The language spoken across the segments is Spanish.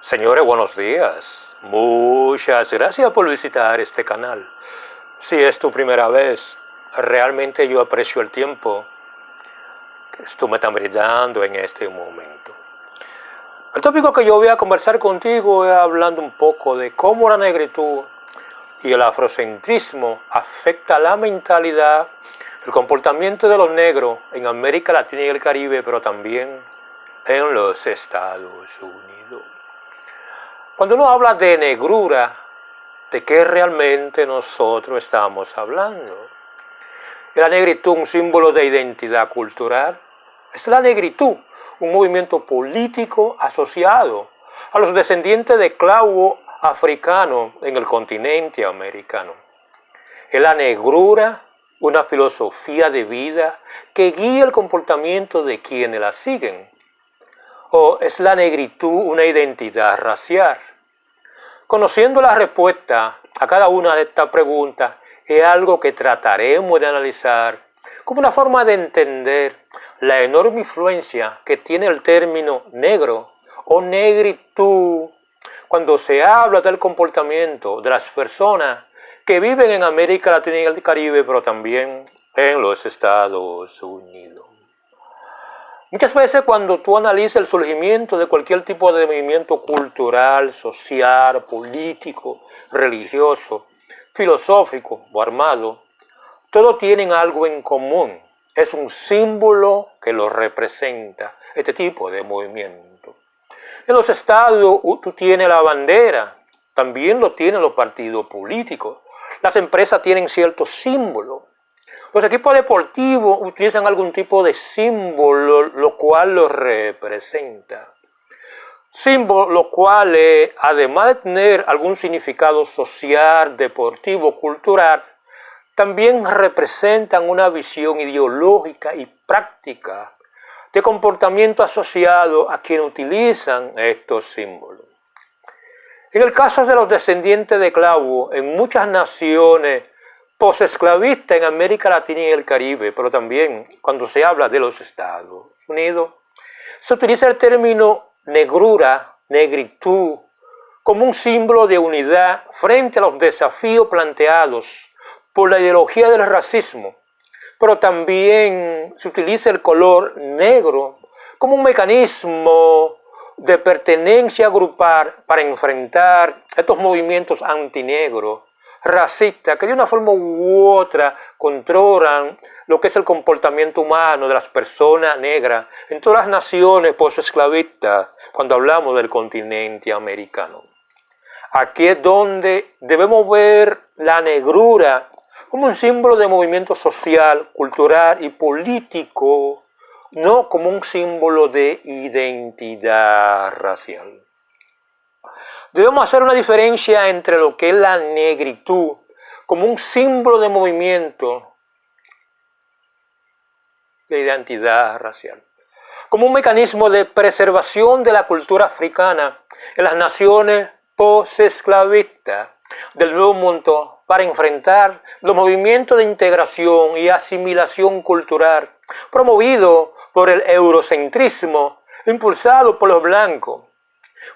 Señores, buenos días. Muchas gracias por visitar este canal. Si es tu primera vez, realmente yo aprecio el tiempo que tú me estás brindando en este momento. El tópico que yo voy a conversar contigo es hablando un poco de cómo la negritud y el afrocentrismo afecta la mentalidad, el comportamiento de los negros en América Latina y el Caribe, pero también en los Estados Unidos. Cuando uno habla de negrura, ¿de qué realmente nosotros estamos hablando? ¿Es la negritud un símbolo de identidad cultural? ¿Es la negritud un movimiento político asociado a los descendientes de esclavos africanos en el continente americano? ¿Es la negrura una filosofía de vida que guía el comportamiento de quienes la siguen? ¿O es la negritud una identidad racial? Conociendo la respuesta a cada una de estas preguntas es algo que trataremos de analizar como una forma de entender la enorme influencia que tiene el término negro o negritud cuando se habla del comportamiento de las personas que viven en América Latina y el Caribe, pero también en los Estados Unidos. Muchas veces cuando tú analizas el surgimiento de cualquier tipo de movimiento cultural, social, político, religioso, filosófico o armado, todos tienen algo en común. Es un símbolo que lo representa, este tipo de movimiento. En los estados tú tienes la bandera, también lo tienen los partidos políticos. Las empresas tienen ciertos símbolos. Los equipos deportivos utilizan algún tipo de símbolo, lo cual los representa. Símbolo, lo cual, además de tener algún significado social, deportivo, cultural, también representan una visión ideológica y práctica de comportamiento asociado a quienes utilizan estos símbolos. En el caso de los descendientes de esclavos, en muchas naciones posesclavistas en América Latina y el Caribe, pero también cuando se habla de los Estados Unidos, se utiliza el término negrura, negritud, como un símbolo de unidad frente a los desafíos planteados por la ideología del racismo, pero también se utiliza el color negro como un mecanismo de pertenencia grupal para enfrentar estos movimientos antinegros, racistas, que de una forma u otra controlan lo que es el comportamiento humano de las personas negras en todas las naciones posesclavistas cuando hablamos del continente americano. Aquí es donde debemos ver la negrura como un símbolo de movimiento social, cultural y político, no como un símbolo de identidad racial. Debemos hacer una diferencia entre lo que es la negritud como un símbolo de movimiento de identidad racial, como un mecanismo de preservación de la cultura africana en las naciones posesclavistas del Nuevo Mundo para enfrentar los movimientos de integración y asimilación cultural promovidos por el eurocentrismo impulsado por los blancos,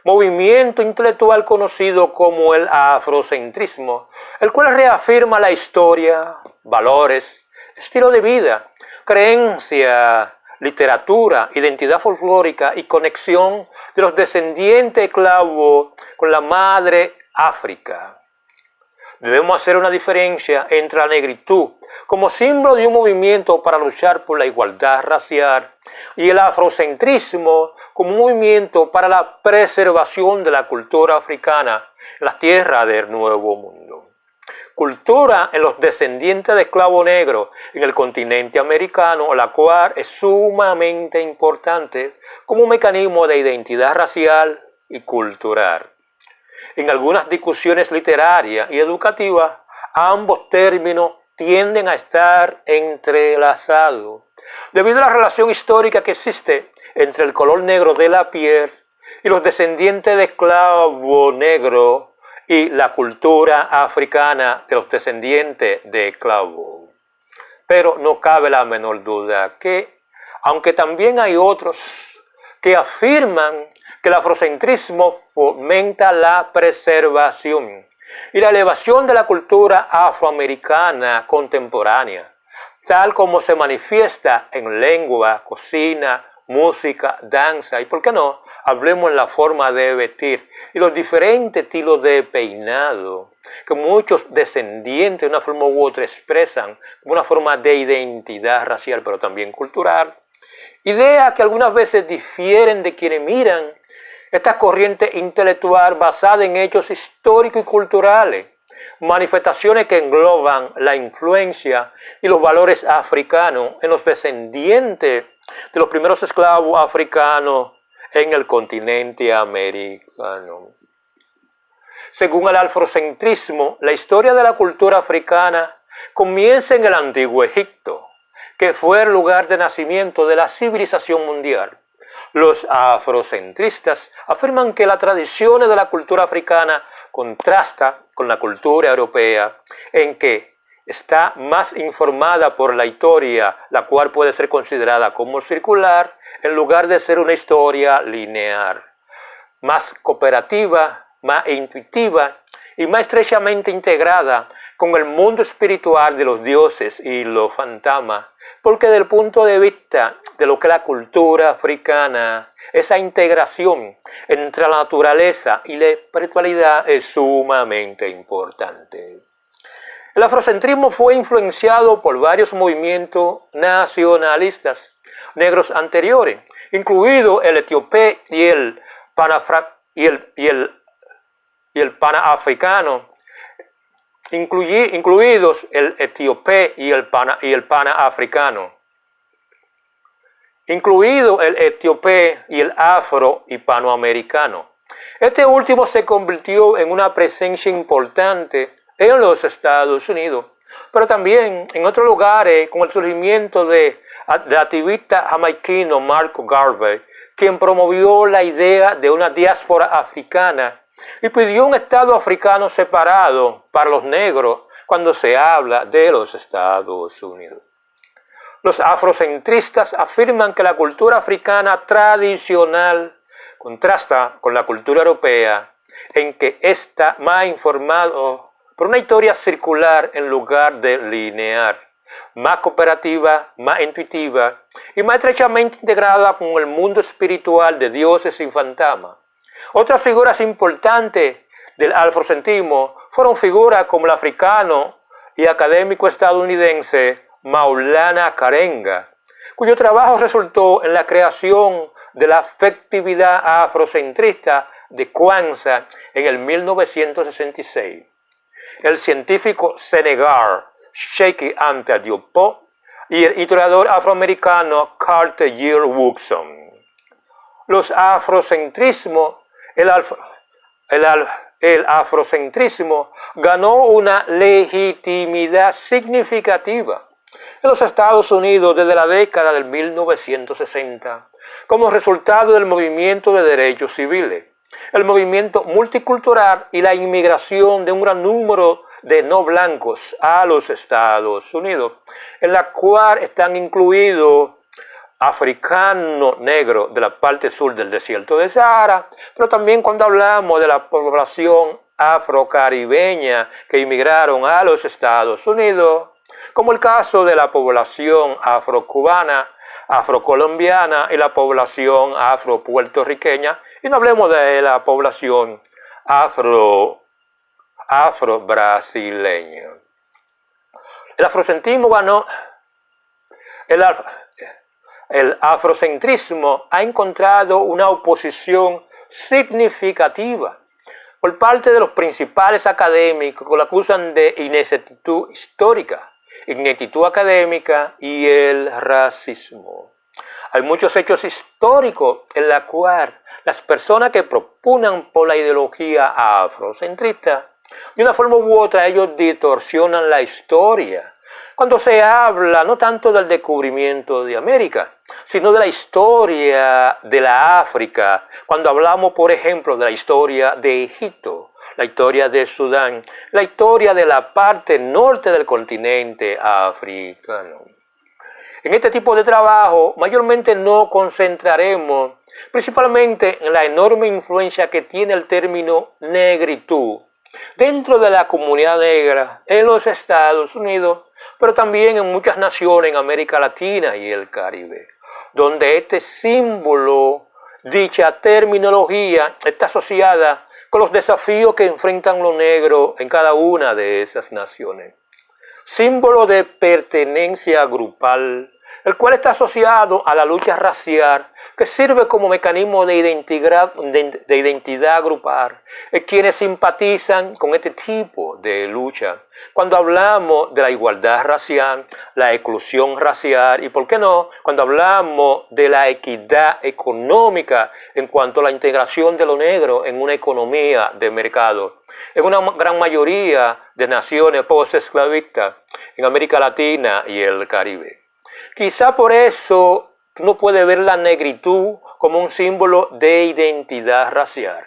movimiento intelectual conocido como el afrocentrismo, el cual reafirma la historia, valores, estilo de vida, creencia, literatura, identidad folclórica y conexión de los descendientes esclavos con la madre África. Debemos hacer una diferencia entre la negritud como símbolo de un movimiento para luchar por la igualdad racial y el afrocentrismo como un movimiento para la preservación de la cultura africana en las tierras del Nuevo Mundo. Cultura en los descendientes de esclavos negros en el continente americano, la cual es sumamente importante como un mecanismo de identidad racial y cultural. En algunas discusiones literarias y educativas, ambos términos tienden a estar entrelazados, debido a la relación histórica que existe entre el color negro de la piel y los descendientes de esclavos negros y la cultura africana de los descendientes de esclavos. Pero no cabe la menor duda que, aunque también hay otros que afirman que el afrocentrismo fomenta la preservación y la elevación de la cultura afroamericana contemporánea, tal como se manifiesta en lengua, cocina, música, danza y, ¿por qué no?, hablemos en la forma de vestir y los diferentes estilos de peinado que muchos descendientes de una forma u otra expresan como una forma de identidad racial, pero también cultural. Ideas que algunas veces difieren de quienes miran esta corriente intelectual basada en hechos históricos y culturales, manifestaciones que engloban la influencia y los valores africanos en los descendientes de los primeros esclavos africanos en el continente americano. Según el afrocentrismo, la historia de la cultura africana comienza en el antiguo Egipto, que fue el lugar de nacimiento de la civilización mundial. Los afrocentristas afirman que las tradiciones de la cultura africana contrasta con la cultura europea, en que está más informada por la historia, la cual puede ser considerada como circular, en lugar de ser una historia lineal, más cooperativa, más intuitiva y más estrechamente integrada con el mundo espiritual de los dioses y los fantasmas, porque desde el punto de vista de lo que es la cultura africana, esa integración entre la naturaleza y la espiritualidad es sumamente importante. El afrocentrismo fue influenciado por varios movimientos nacionalistas negros anteriores, incluido el etíope y el panafricano, incluidos el etíope y el panafricano, incluido el etíope y el afro y panoamericano. Este último se convirtió en una presencia importante en los Estados Unidos, pero también en otros lugares con el surgimiento del activista jamaiquino Marcus Garvey, quien promovió la idea de una diáspora africana y pidió un Estado africano separado para los negros cuando se habla de los Estados Unidos. Los afrocentristas afirman que la cultura africana tradicional contrasta con la cultura europea, en que está más informado por una historia circular en lugar de lineal, más cooperativa, más intuitiva y más estrechamente integrada con el mundo espiritual de dioses y fantasmas. Otras figuras importantes del afrocentrismo fueron figuras como el africano y académico estadounidense Maulana Karenga, cuyo trabajo resultó en la creación de la festividad afrocentrista de Kwanzaa en el 1966. El científico senegal Sheikh Anta Diop y el historiador afroamericano Carter G. Woodson. Los afrocentrismo, el afrocentrismo ganó una legitimidad significativa en los Estados Unidos desde la década del 1960, como resultado del movimiento de derechos civiles, el movimiento multicultural y la inmigración de un gran número de no blancos a los Estados Unidos, en la cual están incluidos africanos negros de la parte sur del desierto de Sahara, pero también cuando hablamos de la población afrocaribeña que inmigraron a los Estados Unidos, como el caso de la población afrocubana, afrocolombiana y la población afropuertorriqueña, y no hablemos de la población afrobrasileña. El afrocentrismo ganó, el afrocentrismo ha encontrado una oposición significativa por parte de los principales académicos que lo acusan de inexactitud histórica, ineptitud académica y el racismo. Hay muchos hechos históricos en los cuales las personas que propugnan por la ideología afrocentrista, de una forma u otra ellos distorsionan la historia. Cuando se habla no tanto del descubrimiento de América, sino de la historia de la África, cuando hablamos, por ejemplo, de la historia de Egipto, la historia de Sudán, la historia de la parte norte del continente africano. En este tipo de trabajo mayormente nos concentraremos principalmente en la enorme influencia que tiene el término negritud dentro de la comunidad negra en los Estados Unidos, pero también en muchas naciones en América Latina y el Caribe, donde este símbolo, dicha terminología, está asociada con los desafíos que enfrentan los negros en cada una de esas naciones. Símbolo de pertenencia grupal, el cual está asociado a la lucha racial, que sirve como mecanismo de identidad grupal, quienes simpatizan con este tipo de lucha. Cuando hablamos de la igualdad racial, la exclusión racial y, ¿por qué no?, cuando hablamos de la equidad económica en cuanto a la integración de lo negro en una economía de mercado. En una gran mayoría de naciones post-esclavistas en América Latina y el Caribe. Quizá por eso no puede ver la negritud como un símbolo de identidad racial,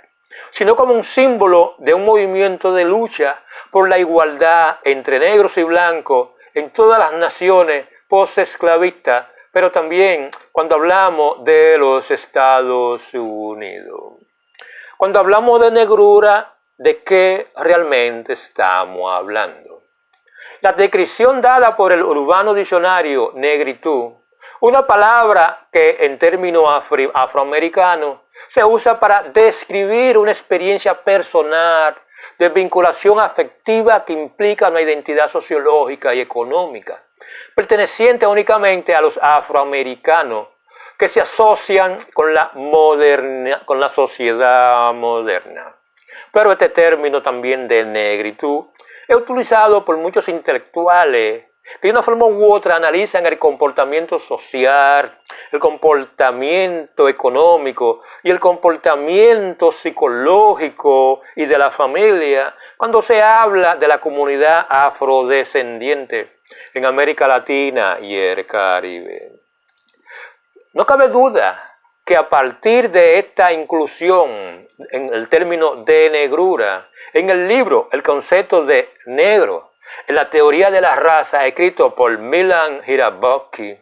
sino como un símbolo de un movimiento de lucha por la igualdad entre negros y blancos en todas las naciones post-esclavistas, pero también cuando hablamos de los Estados Unidos. Cuando hablamos de negrura, ¿de qué realmente estamos hablando? La descripción dada por el Urbano Diccionario negritud, una palabra que en términos afroamericanos se usa para describir una experiencia personal de vinculación afectiva que implica una identidad sociológica y económica, perteneciente únicamente a los afroamericanos que se asocian con la sociedad moderna. Pero este término también de negritud es utilizado por muchos intelectuales que de una forma u otra analizan el comportamiento social, el comportamiento económico y el comportamiento psicológico y de la familia cuando se habla de la comunidad afrodescendiente en América Latina y el Caribe. No cabe duda que a partir de esta inclusión en el término de negrura, en el libro El concepto de negro, en la teoría de la raza, escrito por Milan Hirabakhshi,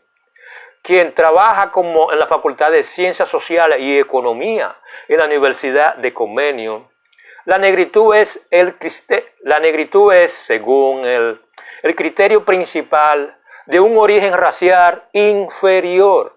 quien trabaja en la Facultad de Ciencias Sociales y Economía en la Universidad de Comenius, la negritud es, según él, el criterio principal de un origen racial inferior.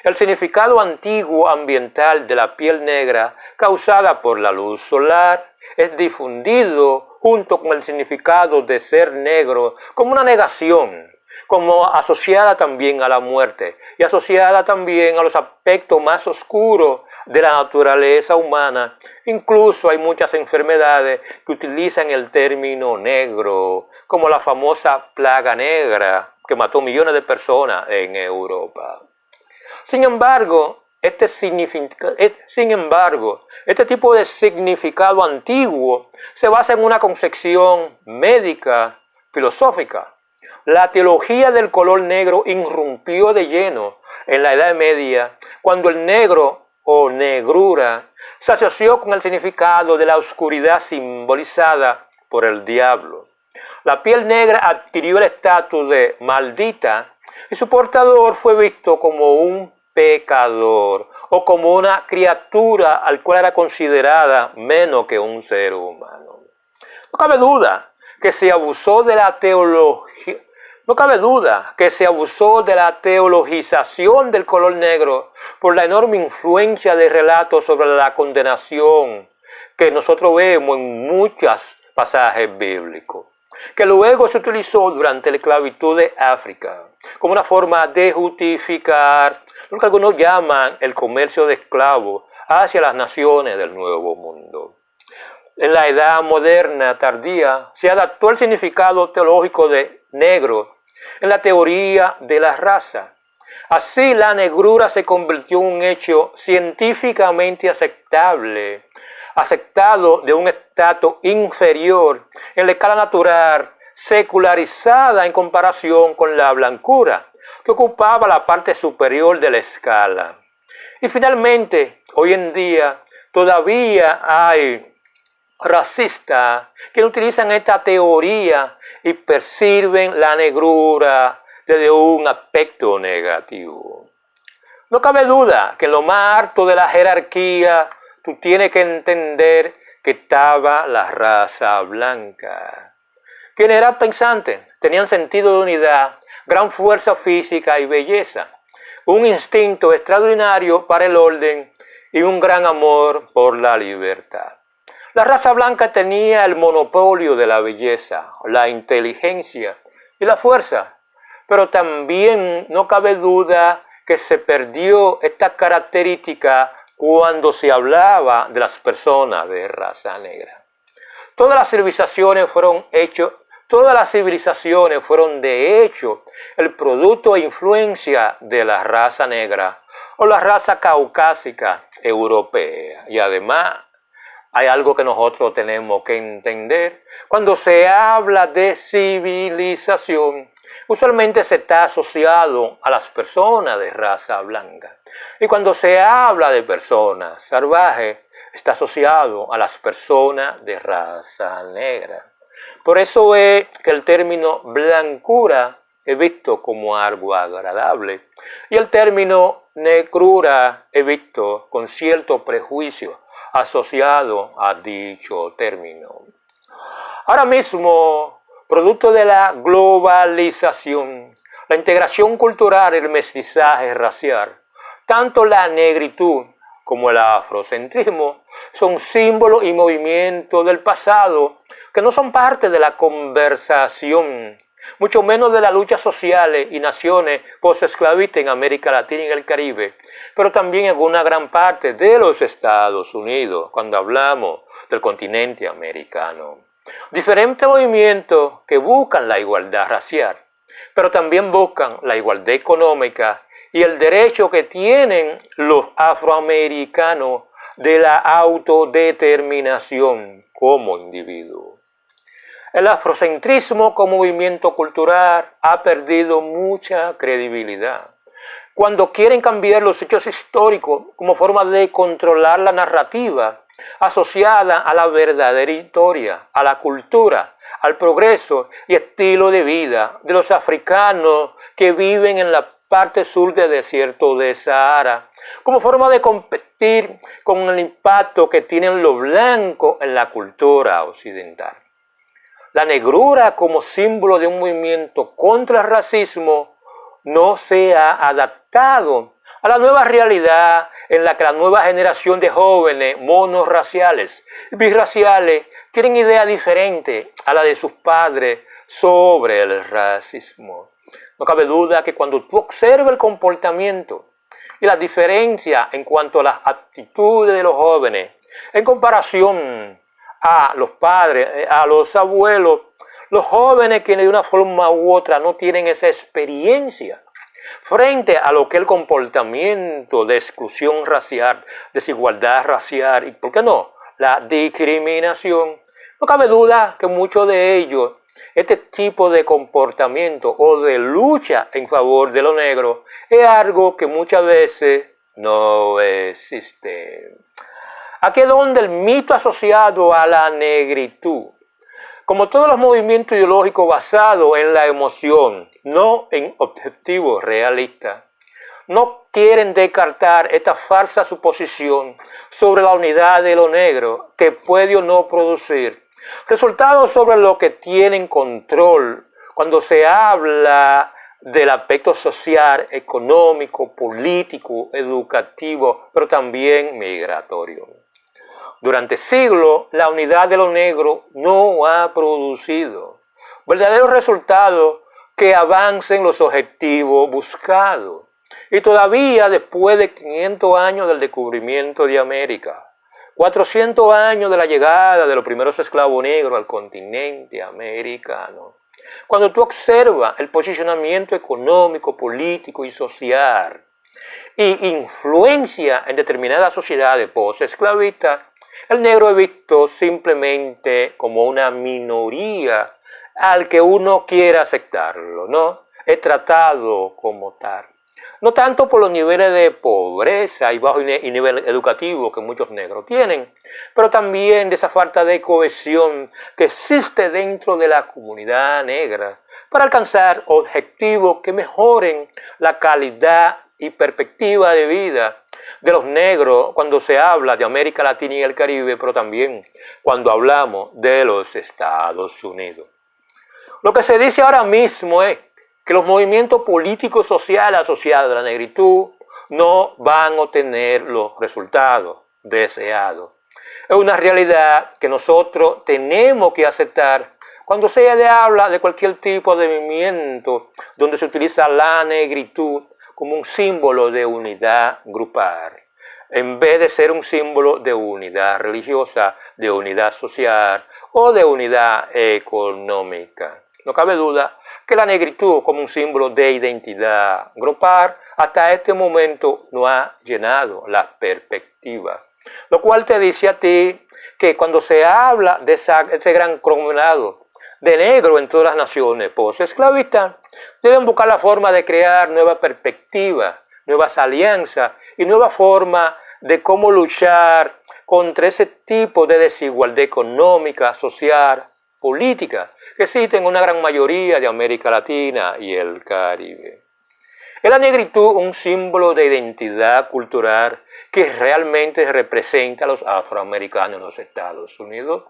El significado antiguo ambiental de la piel negra causada por la luz solar es difundido junto con el significado de ser negro como una negación, como asociada también a la muerte y asociada también a los aspectos más oscuros de la naturaleza humana. Incluso hay muchas enfermedades que utilizan el término negro, como la famosa plaga negra que mató millones de personas en Europa. Sin embargo, este tipo de significado antiguo se basa en una concepción médica, filosófica. La teología del color negro irrumpió de lleno en la Edad Media, cuando el negro o negrura se asoció con el significado de la oscuridad simbolizada por el diablo. La piel negra adquirió el estatus de maldita y su portador fue visto como un pecador o como una criatura al cual era considerada menos que un ser humano. No cabe duda que se abusó de la teologización del color negro por la enorme influencia de relatos sobre la condenación que nosotros vemos en muchos pasajes bíblicos, que luego se utilizó durante la esclavitud de África como una forma de justificar lo que algunos llaman el comercio de esclavos hacia las naciones del Nuevo Mundo. En la Edad Moderna tardía se adaptó el significado teológico de negro en la teoría de la raza. Así la negrura se convirtió en un hecho científicamente aceptado de un estatus inferior en la escala natural, secularizada en comparación con la blancura, que ocupaba la parte superior de la escala. Y finalmente, hoy en día, todavía hay racistas que utilizan esta teoría y perciben la negrura desde un aspecto negativo. No cabe duda que en lo más alto de la jerarquía tú tienes que entender que estaba la raza blanca. Quienes eran pensantes, tenían sentido de unidad, gran fuerza física y belleza, un instinto extraordinario para el orden y un gran amor por la libertad. La raza blanca tenía el monopolio de la belleza, la inteligencia y la fuerza, pero también no cabe duda que se perdió esta característica cuando se hablaba de las personas de raza negra. Todas las civilizaciones fueron de hecho el producto e influencia de la raza negra o la raza caucásica europea. Y además hay algo que nosotros tenemos que entender. Cuando se habla de civilización, usualmente se está asociado a las personas de raza blanca. Y cuando se habla de personas salvajes, está asociado a las personas de raza negra. Por eso es que el término blancura es visto como algo agradable y el término negrura es visto con cierto prejuicio asociado a dicho término. Ahora mismo, producto de la globalización, la integración cultural y el mestizaje racial, tanto la negritud como el afrocentrismo son símbolos y movimientos del pasado que no son parte de la conversación, mucho menos de las luchas sociales y naciones post-esclavistas en América Latina y el Caribe, pero también en una gran parte de los Estados Unidos, cuando hablamos del continente americano. Diferentes movimientos que buscan la igualdad racial, pero también buscan la igualdad económica y el derecho que tienen los afroamericanos de la autodeterminación como individuos. El afrocentrismo como movimiento cultural ha perdido mucha credibilidad. Cuando quieren cambiar los hechos históricos como forma de controlar la narrativa asociada a la verdadera historia, a la cultura, al progreso y estilo de vida de los africanos que viven en la parte sur del desierto de Sahara, como forma de competir con el impacto que tienen los blancos en la cultura occidental. La negrura como símbolo de un movimiento contra el racismo no se ha adaptado a la nueva realidad en la que la nueva generación de jóvenes monorraciales y birraciales tienen ideas diferentes a la de sus padres sobre el racismo. No cabe duda que cuando tú observas el comportamiento y la diferencia en cuanto a las actitudes de los jóvenes en comparación a los padres, a los abuelos, los jóvenes quienes de una forma u otra no tienen esa experiencia frente a lo que es el comportamiento de exclusión racial, desigualdad racial y, ¿por qué no?, la discriminación. No cabe duda que muchos de ellos, este tipo de comportamiento o de lucha en favor de lo negro es algo que muchas veces no existe. Aquí es donde el mito asociado a la negritud, como todos los movimientos ideológicos basados en la emoción, no en objetivos realistas, no quieren descartar esta falsa suposición sobre la unidad de lo negro que puede o no producir resultados sobre lo que tienen control cuando se habla del aspecto social, económico, político, educativo, pero también migratorio. Durante siglos, la unidad de lo negro no ha producido verdaderos resultados que avancen los objetivos buscados. Y todavía después de 500 años del descubrimiento de América, 400 años de la llegada de los primeros esclavos negros al continente americano, cuando tú observas el posicionamiento económico, político y social y influencia en determinadas sociedades post-esclavistas, el negro es visto simplemente como una minoría al que uno quiere aceptarlo, ¿no? Es tratado como tal. No tanto por los niveles de pobreza y bajo nivel educativo que muchos negros tienen, pero también de esa falta de cohesión que existe dentro de la comunidad negra para alcanzar objetivos que mejoren la calidad y perspectiva de vida de los negros cuando se habla de América Latina y el Caribe, pero también cuando hablamos de los Estados Unidos. Lo que se dice ahora mismo es que los movimientos políticos sociales asociados a la negritud no van a obtener los resultados deseados. Es una realidad que nosotros tenemos que aceptar cuando se habla de cualquier tipo de movimiento donde se utiliza la negritud como un símbolo de unidad grupal, en vez de ser un símbolo de unidad religiosa, de unidad social o de unidad económica. No cabe duda que la negritud como un símbolo de identidad grupal hasta este momento no ha llenado la perspectiva, lo cual te dice a ti que cuando se habla de ese gran conglomerado de negro en todas las naciones post-esclavistas, deben buscar la forma de crear nuevas perspectivas, nuevas alianzas y nuevas formas de cómo luchar contra ese tipo de desigualdad económica, social, política que existe en una gran mayoría de América Latina y el Caribe. Es la negritud un símbolo de identidad cultural que realmente representa a los afroamericanos en los Estados Unidos,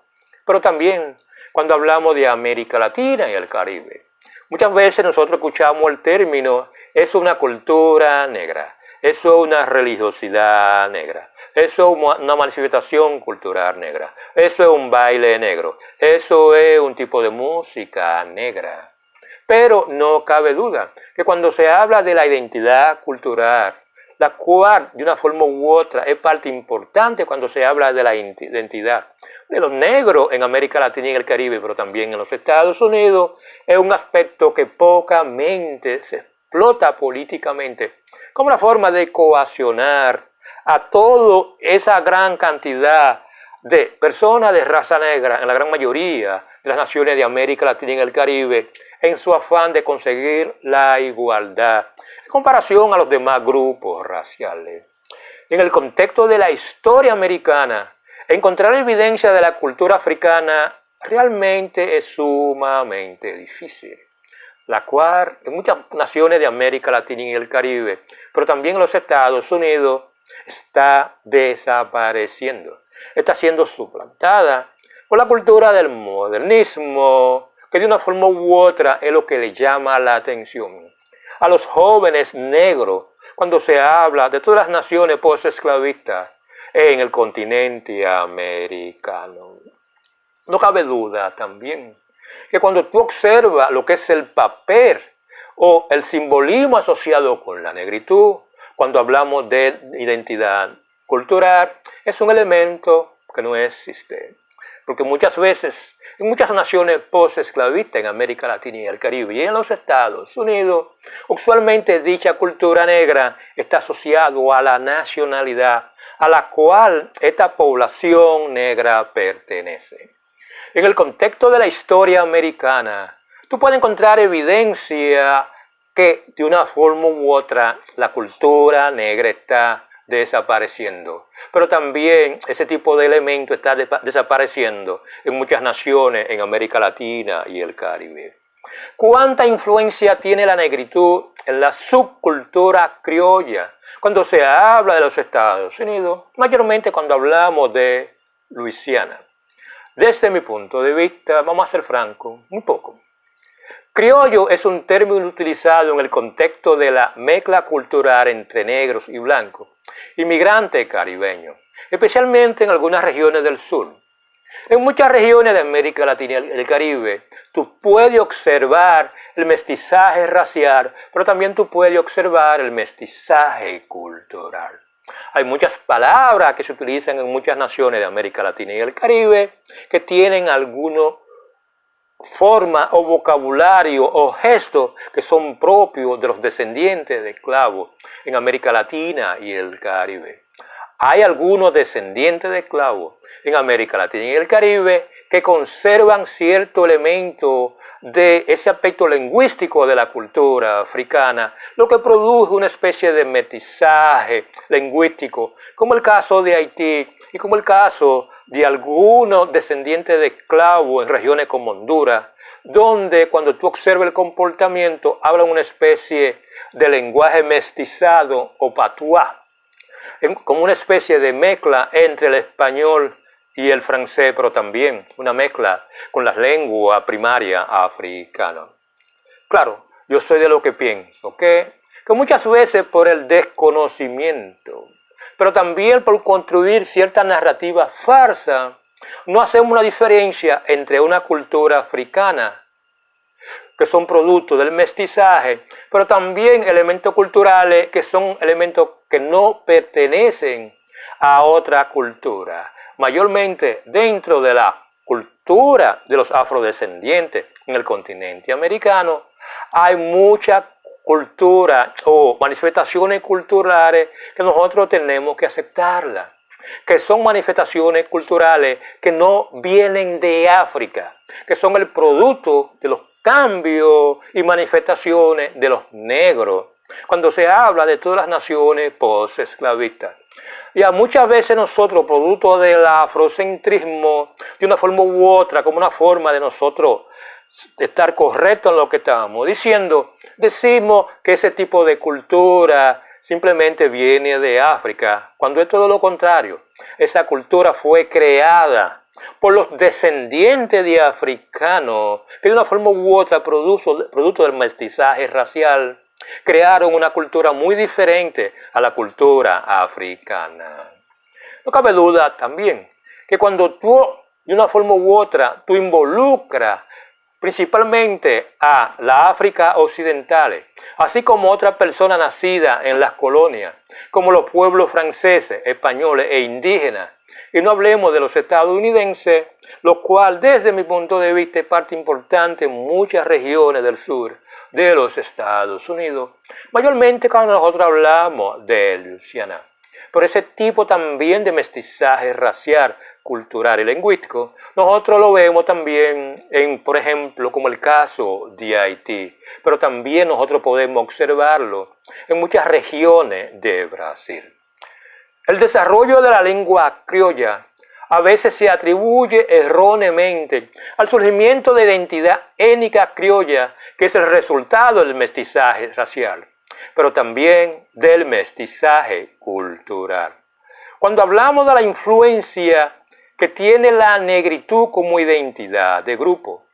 pero también cuando hablamos de América Latina y el Caribe. Muchas veces nosotros escuchamos el término, es una cultura negra, eso es una religiosidad negra, eso es una manifestación cultural negra, eso es un baile negro, eso es un tipo de música negra. Pero no cabe duda que cuando se habla de la identidad cultural, la cual de una forma u otra es parte importante cuando se habla de la identidad de los negros en América Latina y en el Caribe, pero también en los Estados Unidos, es un aspecto que pocamente se explota políticamente como una forma de coaccionar a toda esa gran cantidad de personas de raza negra, en la gran mayoría de las naciones de América Latina y el Caribe, en su afán de conseguir la igualdad en comparación a los demás grupos raciales. En el contexto de la historia americana, encontrar evidencia de la cultura africana realmente es sumamente difícil, la cual en muchas naciones de América Latina y el Caribe, pero también en los Estados Unidos, está desapareciendo, está siendo suplantada por la cultura del modernismo, que de una forma u otra es lo que le llama la atención a los jóvenes negros cuando se habla de todas las naciones post-esclavistas en el continente americano. No cabe duda también que cuando tú observas lo que es el papel o el simbolismo asociado con la negritud, cuando hablamos de identidad cultural, es un elemento que no existe. Porque muchas veces, en muchas naciones post-esclavistas en América Latina y el Caribe y en los Estados Unidos, usualmente dicha cultura negra está asociada a la nacionalidad a la cual esta población negra pertenece. En el contexto de la historia americana, tú puedes encontrar evidencia que de una forma u otra la cultura negra está desapareciendo. Pero también ese tipo de elemento está desapareciendo en muchas naciones en América Latina y el Caribe. ¿Cuánta influencia tiene la negritud en la subcultura criolla cuando se habla de los Estados Unidos? Mayormente cuando hablamos de Luisiana. Desde mi punto de vista, vamos a ser francos, muy poco. Criollo es un término utilizado en el contexto de la mezcla cultural entre negros y blancos, inmigrantes caribeños, especialmente en algunas regiones del sur. En muchas regiones de América Latina y el Caribe, tú puedes observar el mestizaje racial, pero también tú puedes observar el mestizaje cultural. Hay muchas palabras que se utilizan en muchas naciones de América Latina y el Caribe que tienen alguna forma o vocabulario o gestos que son propios de los descendientes de esclavos en América Latina y el Caribe. Hay algunos descendientes de esclavos en América Latina y el Caribe que conservan cierto elemento de ese aspecto lingüístico de la cultura africana, lo que produjo una especie de mestizaje lingüístico, como el caso de Haití y como el caso de algunos descendientes de esclavos en regiones como Honduras, donde cuando tú observas el comportamiento hablan una especie de lenguaje mestizado o patuá, como una especie de mezcla entre el español y el francés, pero también una mezcla con las lenguas primarias africanas. Claro, yo soy de lo que pienso, que muchas veces por el desconocimiento, pero también por construir cierta narrativa farsa, no hacemos una diferencia entre una cultura africana, que son productos del mestizaje, pero también elementos culturales que son elementos que no pertenecen a otra cultura, mayormente dentro de la cultura de los afrodescendientes en el continente americano. Hay mucha cultura o manifestaciones culturales que nosotros tenemos que aceptarlas, que son manifestaciones culturales que no vienen de África, que son el producto de los cambios y manifestaciones de los negros, cuando se habla de todas las naciones post-esclavistas. Y muchas veces nosotros, producto del afrocentrismo, de una forma u otra, como una forma de nosotros estar correctos en lo que estamos diciendo, decimos que ese tipo de cultura simplemente viene de África, cuando es todo lo contrario. Esa cultura fue creada por los descendientes de africanos, que de una forma u otra, producto del mestizaje racial, crearon una cultura muy diferente a la cultura africana. No cabe duda también que cuando tú, de una forma u otra, tú involucras principalmente a la África occidental, así como otras personas nacidas en las colonias, como los pueblos franceses, españoles e indígenas, y no hablemos de los estadounidenses, lo cual desde mi punto de vista es parte importante en muchas regiones del sur de los Estados Unidos, mayormente cuando nosotros hablamos de Luisiana. Por ese tipo también de mestizaje racial, cultural y lingüístico, nosotros lo vemos también en, por ejemplo, como el caso de Haití, pero también nosotros podemos observarlo en muchas regiones de Brasil. El desarrollo de la lengua criolla a veces se atribuye erróneamente al surgimiento de identidad étnica criolla, que es el resultado del mestizaje racial, pero también del mestizaje cultural. Cuando hablamos de la influencia que tiene la negritud como identidad de grupo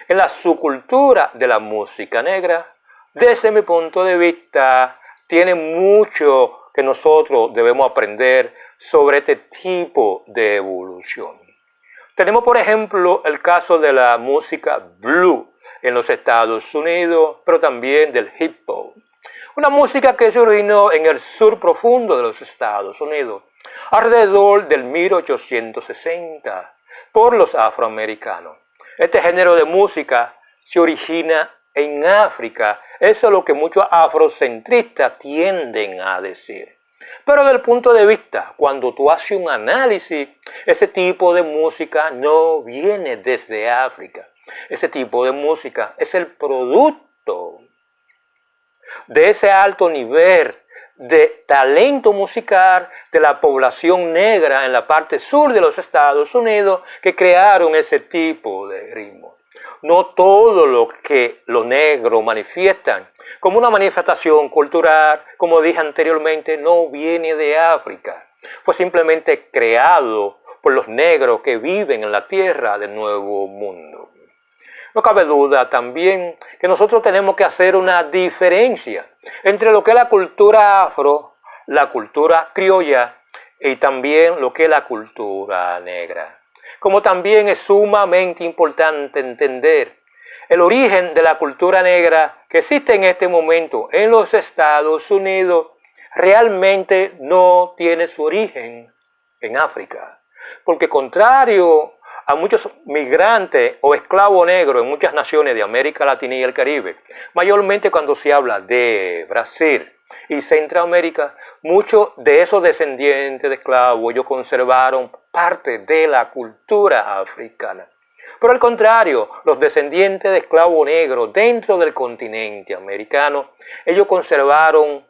en la subcultura de la música negra, desde mi punto de vista, tiene mucho que nosotros debemos aprender sobre este tipo de evolución. Tenemos, por ejemplo, el caso de la música blues en los Estados Unidos, pero también del hip hop. Una música que se originó en el sur profundo de los Estados Unidos, alrededor del 1860, por los afroamericanos. Este género de música se origina en África. Eso es lo que muchos afrocentristas tienden a decir. Pero desde el punto de vista, cuando tú haces un análisis, ese tipo de música no viene desde África. Ese tipo de música es el producto de ese alto nivel de talento musical de la población negra en la parte sur de los Estados Unidos, que crearon ese tipo de ritmo. No todo lo que los negros manifiestan como una manifestación cultural, como dije anteriormente, no viene de África. Fue simplemente creado por los negros que viven en la tierra del Nuevo Mundo. No cabe duda también que nosotros tenemos que hacer una diferencia entre lo que es la cultura afro, la cultura criolla y también lo que es la cultura negra. Como también es sumamente importante entender el origen de la cultura negra que existe en este momento en los Estados Unidos, realmente no tiene su origen en África. Porque contrario a muchos migrantes o esclavos negros en muchas naciones de América Latina y el Caribe, mayormente cuando se habla de Brasil y Centroamérica, muchos de esos descendientes de esclavos ellos conservaron parte de la cultura africana. Por el contrario, los descendientes de esclavos negros dentro del continente americano, ellos conservaron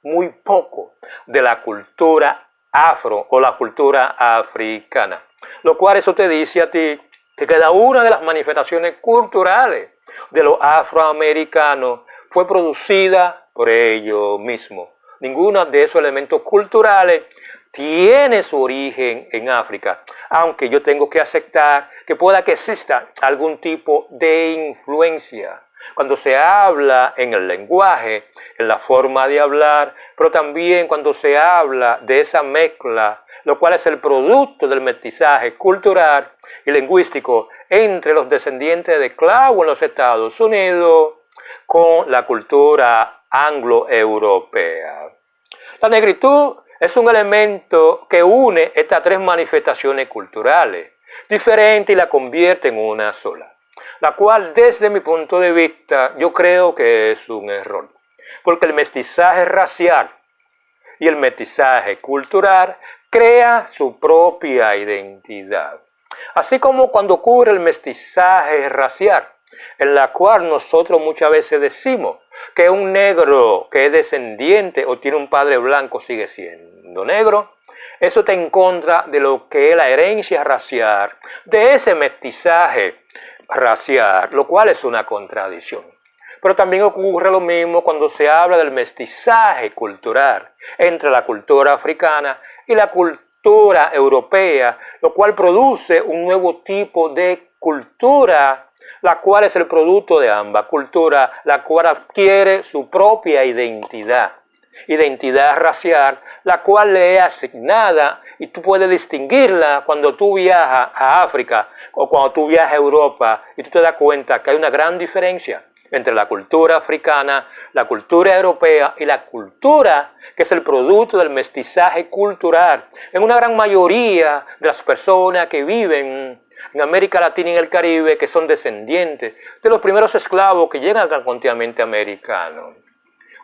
muy poco de la cultura afro o la cultura africana. Lo cual eso te dice a ti que cada una de las manifestaciones culturales de los afroamericanos fue producida por ellos mismos. Ninguno de esos elementos culturales tiene su origen en África, aunque yo tengo que aceptar que pueda que exista algún tipo de influencia cuando se habla en el lenguaje, en la forma de hablar, pero también cuando se habla de esa mezcla, lo cual es el producto del mestizaje cultural y lingüístico entre los descendientes de esclavos en los Estados Unidos con la cultura anglo-europea. La negritud es un elemento que une estas tres manifestaciones culturales diferentes y la convierte en una sola, la cual desde mi punto de vista yo creo que es un error, porque el mestizaje racial y el mestizaje cultural crea su propia identidad. Así como cuando ocurre el mestizaje racial, en la cual nosotros muchas veces decimos que un negro que es descendiente o tiene un padre blanco sigue siendo negro, eso está en contra de lo que es la herencia racial, de ese mestizaje racial, lo cual es una contradicción. Pero también ocurre lo mismo cuando se habla del mestizaje cultural entre la cultura africana y la cultura europea, lo cual produce un nuevo tipo de cultura, la cual es el producto de ambas culturas, la cual adquiere su propia identidad racial, la cual le es asignada y tú puedes distinguirla cuando tú viajas a África o cuando tú viajas a Europa y tú te das cuenta que hay una gran diferencia entre la cultura africana, la cultura europea y la cultura que es el producto del mestizaje cultural. En una gran mayoría de las personas que viven en América Latina y en el Caribe, que son descendientes de los primeros esclavos que llegan al continente americano.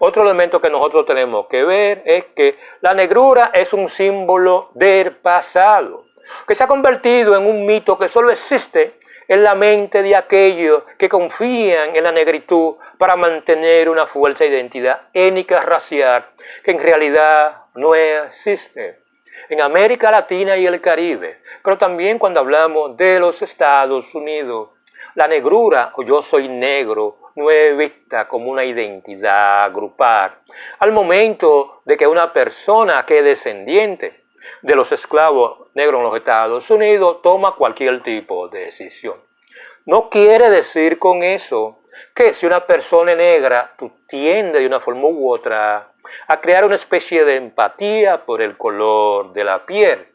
Otro elemento que nosotros tenemos que ver es que la negrura es un símbolo del pasado, que se ha convertido en un mito que solo existe en la mente de aquellos que confían en la negritud para mantener una fuerza de identidad étnica racial que en realidad no existe. En América Latina y el Caribe, pero también cuando hablamos de los Estados Unidos, la negrura o yo soy negro no es vista como una identidad grupal. Al momento de que una persona que es descendiente de los esclavos negros en los Estados Unidos toma cualquier tipo de decisión. No quiere decir con eso que si una persona es negra, tú tiendes de una forma u otra a crear una especie de empatía por el color de la piel.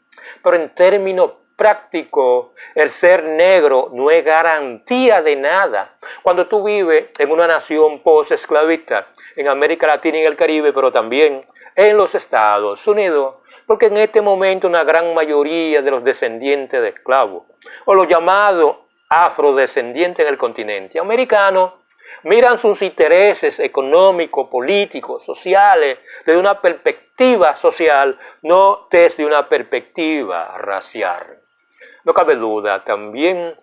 Pero en términos prácticos, el ser negro no es garantía de nada. Cuando tú vives en una nación post-esclavista, en América Latina y en el Caribe, pero también en los Estados Unidos, porque en este momento una gran mayoría de los descendientes de esclavos, o los llamados afrodescendientes en el continente americano, miran sus intereses económicos, políticos, sociales, desde una perspectiva social, no desde una perspectiva racial. No cabe duda, también